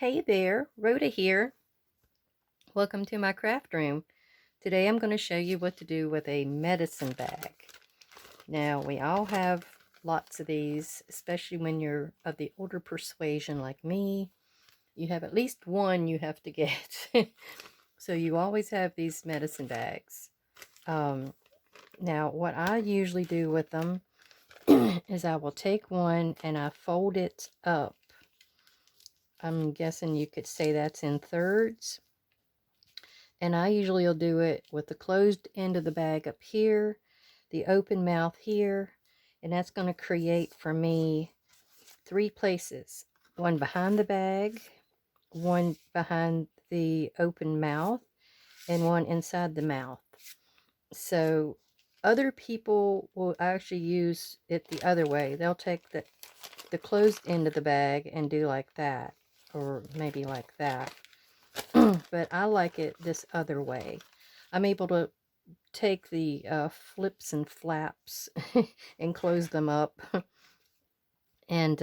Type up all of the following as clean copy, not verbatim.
Hey there, Rhoda here. Welcome to my craft room. Today I'm going to show you what to do with a medicine bag. Now, we all have lots of these, especially when you're of the older persuasion like me. You have at least one you have to get. So you always have these medicine bags. Now, what I usually do with them is I will take one and I fold it up. I'm guessing you could say that's in thirds. And I usually will do it with the closed end of the bag up here, the open mouth here, and that's going to create for me 3 places. One behind the bag, one behind the open mouth, and one inside the mouth. So other people will actually use it the other way. They'll take the closed end of the bag and do like that, or maybe like that. But I like it this other way. I'm able to take the flips and flaps and close them up. And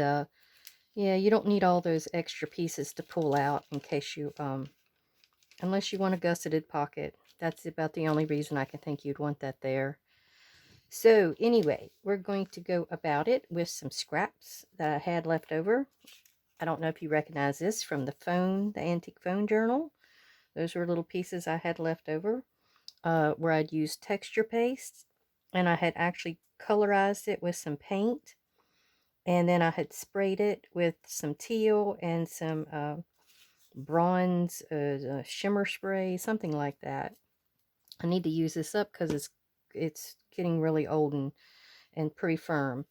yeah, you don't need all those extra pieces to pull out in case you, unless you want a gusseted pocket. That's about the only reason I can think you'd want that there. So anyway, we're going to go about it with some scraps that I had left over. I don't know if you recognize this from the antique phone journal. Those were little pieces I had left over. Where I'd used texture paste, and I had actually colorized it with some paint, and then I had sprayed it with some teal and some bronze shimmer spray, something like that. I need to use this up because it's getting really old and pretty firm.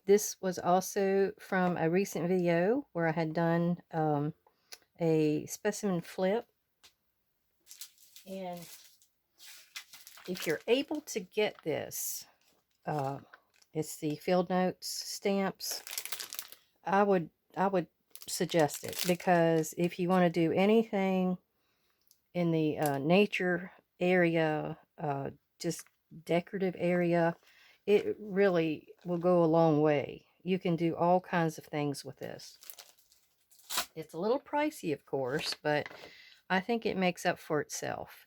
This was also from a recent video where I had done a specimen flip, and if you're able to get this, it's the field notes stamps. I would suggest it, because if you want to do anything in the nature area, just decorative area, it really will go a long way. You can do all kinds of things with this. It's a little pricey, of course, but I think it makes up for itself.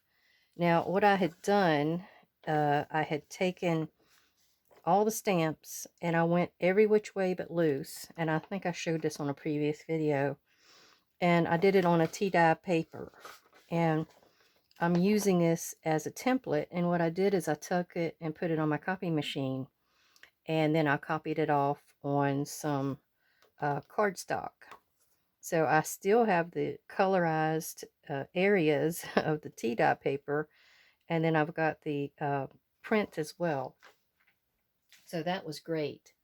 Now, what I had done, I had taken all the stamps and I went every which way but loose, and I think I showed this on a previous video, and I did it on a tea dye paper, and I'm using this as a template. And what I did is I took it and put it on my copy machine, and then I copied it off on some cardstock. So I still have the colorized areas of the tea dye paper, and then I've got the print as well. So that was great.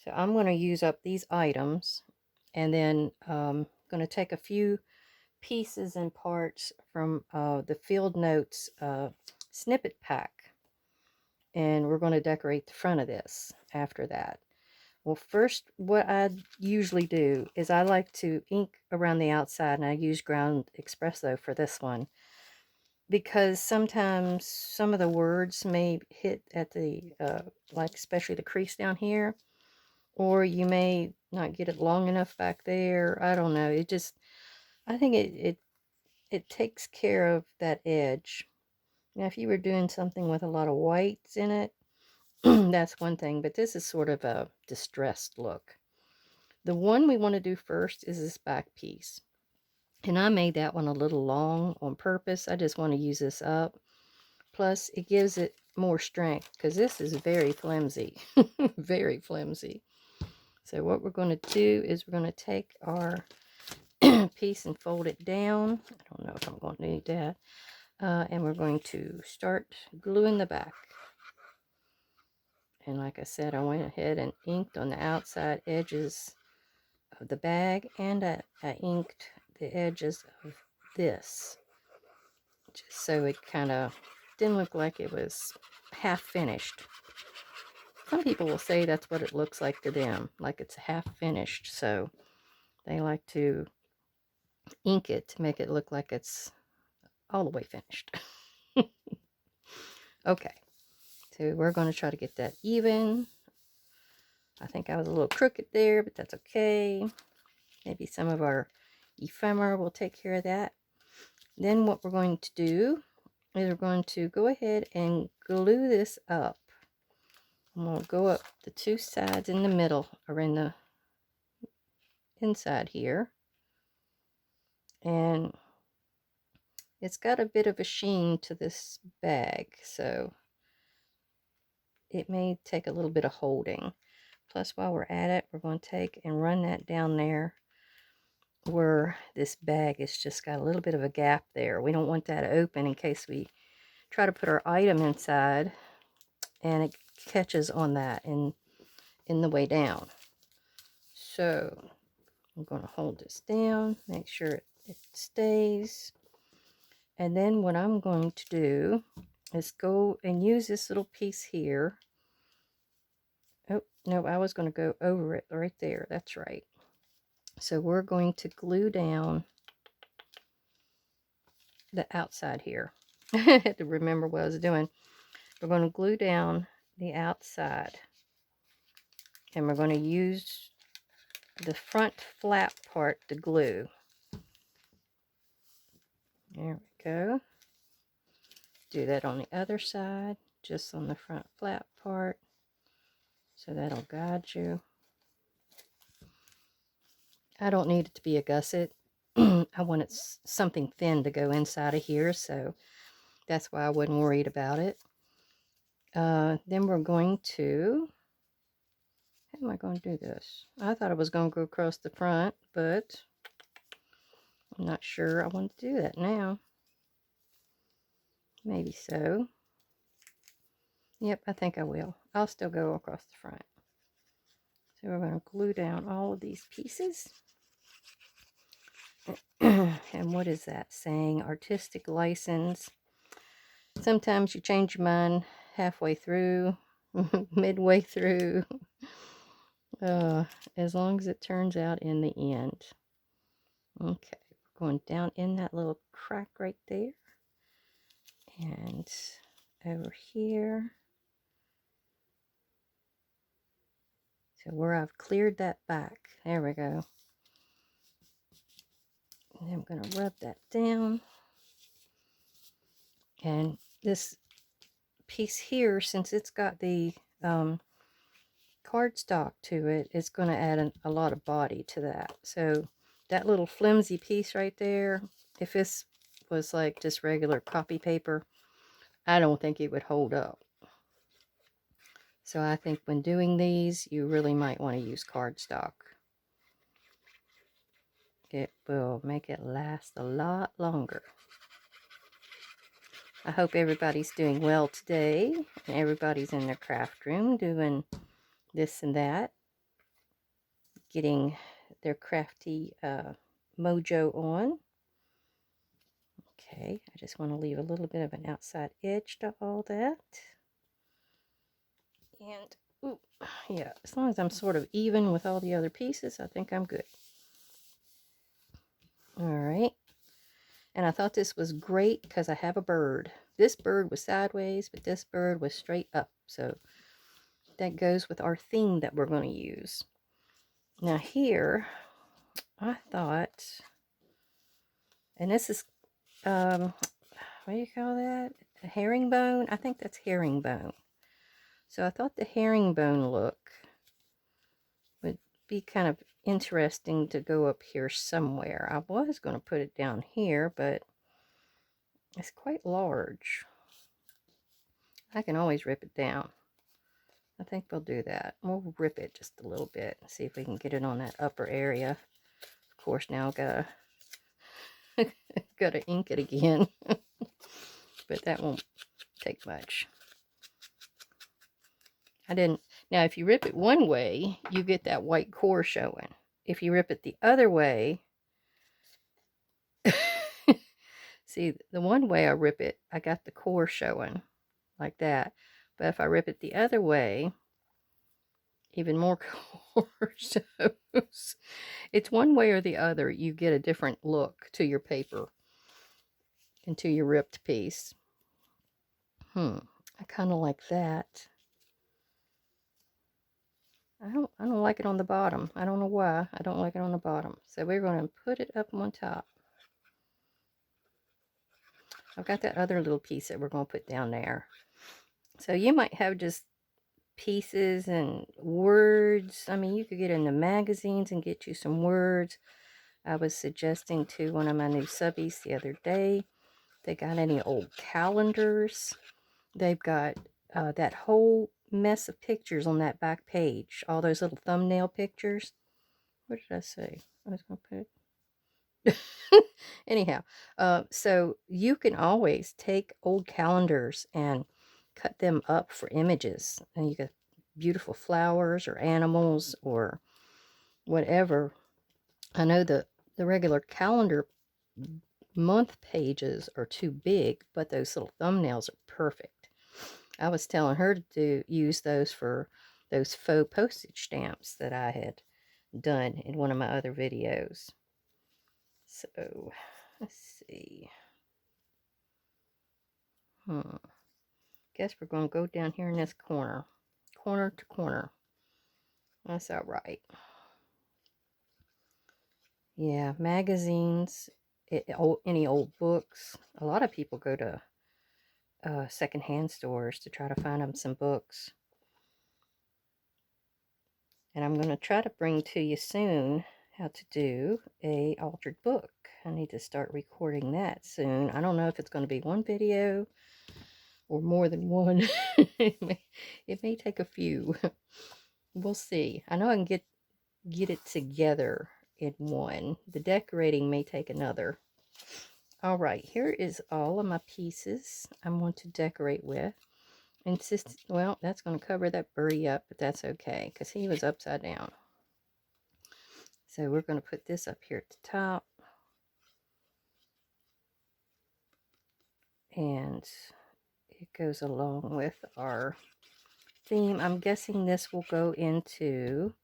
So I'm going to use up these items, and then going to take a few pieces and parts from the Field Notes snippet pack, and we're going to decorate the front of this after that. Well, first, what I usually do is I like to ink around the outside, and I use ground espresso for this one, because sometimes some of the words may hit at the, like especially the crease down here, or you may not get it long enough back there. I don't know. I think it takes care of that edge. Now, if you were doing something with a lot of whites in it, that's one thing, but this is sort of a distressed look. The one we want to do first is this back piece. And I made that one a little long on purpose. I just want to use this up. Plus, it gives it more strength, because this is very flimsy. Very flimsy. So what we're going to do is we're going to take our piece and fold it down. I don't know if I'm going to need that. And we're going to start gluing the back. And like I said, I went ahead and inked on the outside edges of the bag, and I inked the edges of this, just so it kind of didn't look like it was half finished. Some people will say that's what it looks like to them, like it's half finished, so they like to ink it to make it look like it's all the way finished. Okay, so we're going to try to get that even. I think I was a little crooked there, but that's okay. Maybe some of our Ephemera will take care of that. Then what we're going to do is we're going to go ahead and glue this up. I'm going to go up the two sides in the middle, or in the inside here. And it's got a bit of a sheen to this bag, so it may take a little bit of holding. Plus, while we're at it, we're going to take and run that down there where this bag has just got a little bit of a gap there. We don't want that open in case we try to put our item inside and it catches on that in the way down. So I'm going to hold this down, make sure it stays. And then what I'm going to do is go and use this little piece here. Oh, no, I was going to go over it right there. That's right. So we're going to glue down the outside here. I had to remember what I was doing. We're going to glue down the outside. And we're going to use the front flap part to glue. There we go. Do that on the other side, just on the front flap part. So that'll guide you. I don't need it to be a gusset. I want it something thin to go inside of here, so that's why I wasn't worried about it. Then we're going to, how am I going to do this? I thought I was going to go across the front, but I'm not sure I want to do that now. Maybe so. Yep, I think I will. I'll still go across the front. So we're going to glue down all of these pieces. And what is that saying? Artistic license. Sometimes you change your mind halfway through, midway through. As long as it turns out in the end. Okay, we're going down in that little crack right there. And over here. So where I've cleared that back. There we go. And I'm going to rub that down. And this piece here, since it's got the cardstock to it, it's going to add a lot of body to that. So that little flimsy piece right there, if this was like just regular copy paper, I don't think it would hold up. So I think when doing these, you really might want to use cardstock. It will make it last a lot longer. I hope everybody's doing well today, and everybody's in their craft room doing this and that, getting their crafty mojo on. Okay, I just want to leave a little bit of an outside edge to all that. And, ooh, yeah, as long as I'm sort of even with all the other pieces, I think I'm good. All right. And I thought this was great because I have a bird. This bird was sideways, but this bird was straight up. So that goes with our theme that we're going to use. Now here, I thought, and this is, what do you call that? A herringbone? I think that's herringbone. So I thought the herringbone look would be kind of interesting to go up here somewhere. I was going to put it down here, but it's quite large. I can always rip it down. I think we'll do that. We'll rip it just a little bit and see if we can get it on that upper area. Of course, now I've gotta ink it again. But that won't take much. Now if you rip it one way, you get that white core showing. If you rip it the other way, see, the one way I rip it, I got the core showing like that. But if I rip it the other way, even more core shows. It's one way or the other, you get a different look to your paper and to your ripped piece. I kind of like that. I don't like it on the bottom. I don't know why. I don't like it on the bottom. So we're going to put it up on top. I've got that other little piece that we're going to put down there. So you might have just pieces and words. I mean, you could get in the magazines and get you some words. I was suggesting to one of my new subbies the other day, they got any old calendars. They've got that whole mess of pictures on that back page. All those little thumbnail pictures. What did I say? I was going to put anyhow, so you can always take old calendars and cut them up for images, and you get beautiful flowers or animals or whatever. I know the regular calendar month pages are too big, but those little thumbnails are perfect. I was telling her to use those for those faux postage stamps that I had done in one of my other videos. So, let's see. Guess we're going to go down here in this corner. Corner to corner. That's all right. Yeah, magazines, any old books. A lot of people go to secondhand stores to try to find them some books. And I'm going to try to bring to you soon how to do a altered book. I need to start recording that soon. I don't know if it's going to be one video or more than one. it may take a few. We'll see. I know I can get it together in one. The decorating may take another. All right, here is all of my pieces I'm going to decorate with. Well, that's going to cover that birdie up, but that's okay because he was upside down. So we're going to put this up here at the top. And it goes along with our theme. I'm guessing this will go into,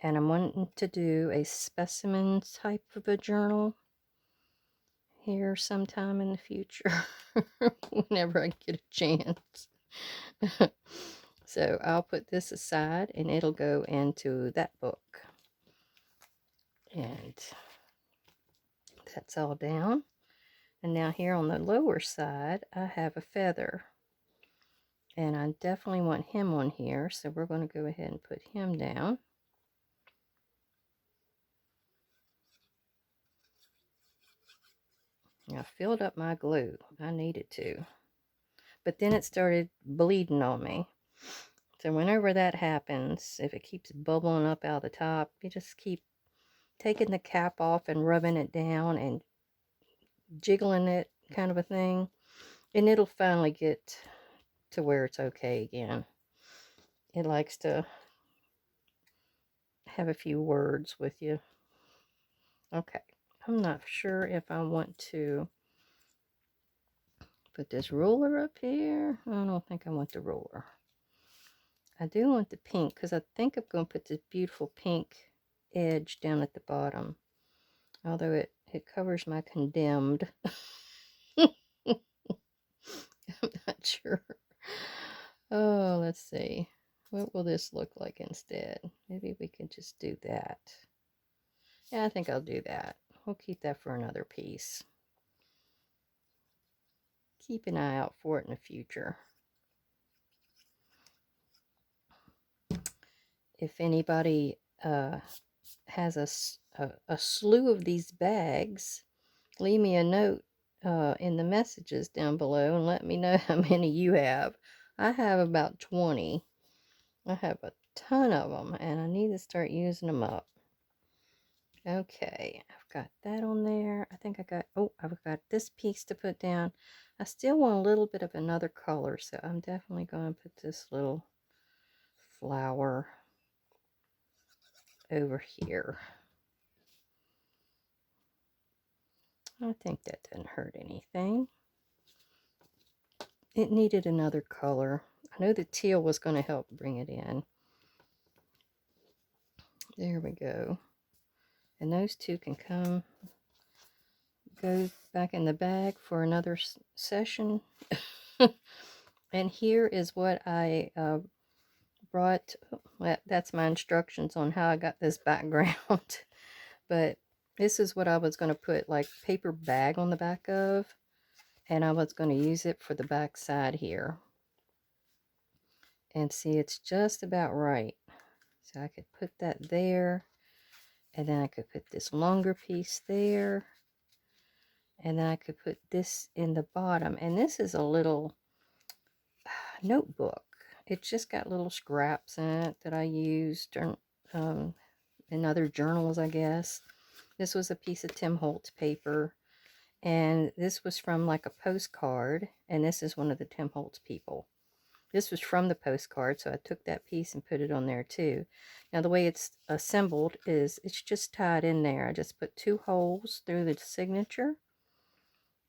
and I'm wanting to do a specimen type of a journal here sometime in the future, whenever I get a chance. So I'll put this aside and it'll go into that book. And that's all down. And now here on the lower side, I have a feather. And I definitely want him on here, so we're going to go ahead and put him down. I filled up my glue. I needed to. But then it started bleeding on me. So whenever that happens, if it keeps bubbling up out the top, you just keep taking the cap off and rubbing it down and jiggling it, kind of a thing. And it'll finally get to where it's okay again. It likes to have a few words with you. Okay. I'm not sure if I want to put this ruler up here. I don't think I want the ruler. I do want the pink because I think I'm going to put this beautiful pink edge down at the bottom. Although it covers my condemned. I'm not sure. Oh, let's see. What will this look like instead? Maybe we can just do that. Yeah, I think I'll do that. We'll keep that for another piece. Keep an eye out for it in the future. If anybody has a slew of these bags, leave me a note in the messages down below and let me know how many you have. I have about 20. I have a ton of them and I need to start using them up. Okay, I've got that on there. I think I've got this piece to put down. I still want a little bit of another color, so I'm definitely going to put this little flower over here. I think that didn't hurt anything. It needed another color. I know the teal was going to help bring it in. There we go. And those two can go back in the bag for another session. And here is what I brought, well, that's my instructions on how I got this background. But this is what I was going to put like paper bag on the back of. And I was going to use it for the back side here. And see, it's just about right. So I could put that there. And then I could put this longer piece there. And then I could put this in the bottom. And this is a little notebook. It's just got little scraps in it that I used in other journals, I guess. This was a piece of Tim Holtz paper. And this was from like a postcard. And this is one of the Tim Holtz people. This was from the postcard, so I took that piece and put it on there too. Now the way it's assembled is it's just tied in there. I just put 2 holes through the signature.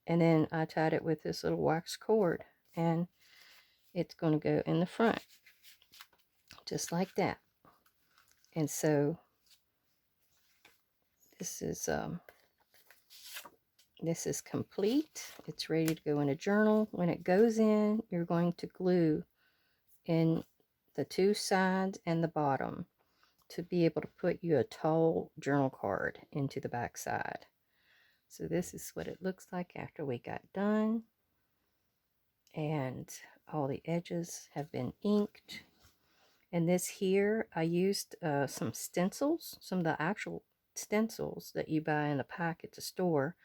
And then I tied it with this little wax cord. And it's going to go in the front. Just like that. And so this is complete. It's ready to go in a journal. When it goes in, you're going to glue in the 2 sides and the bottom to be able to put you a tall journal card into the back side. So this is what it looks like after we got done. And all the edges have been inked. And this here, I used some stencils, some of the actual stencils that you buy in a pack at the store,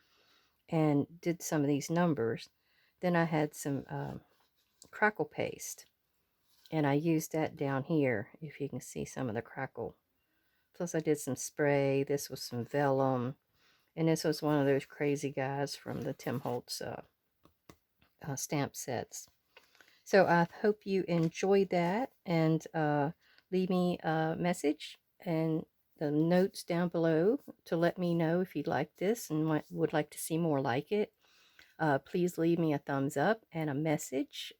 and did some of these numbers. Then I had some crackle paste, and I used that down here, if you can see some of the crackle. Plus I did some spray. This was some vellum, and this was one of those crazy guys from the Tim Holtz stamp sets. So I hope you enjoyed that, and leave me a message and the notes down below to let me know if you like this and would like to see more like it. Please leave me a thumbs up and a message.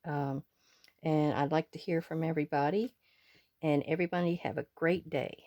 And I'd like to hear from everybody. And everybody have a great day.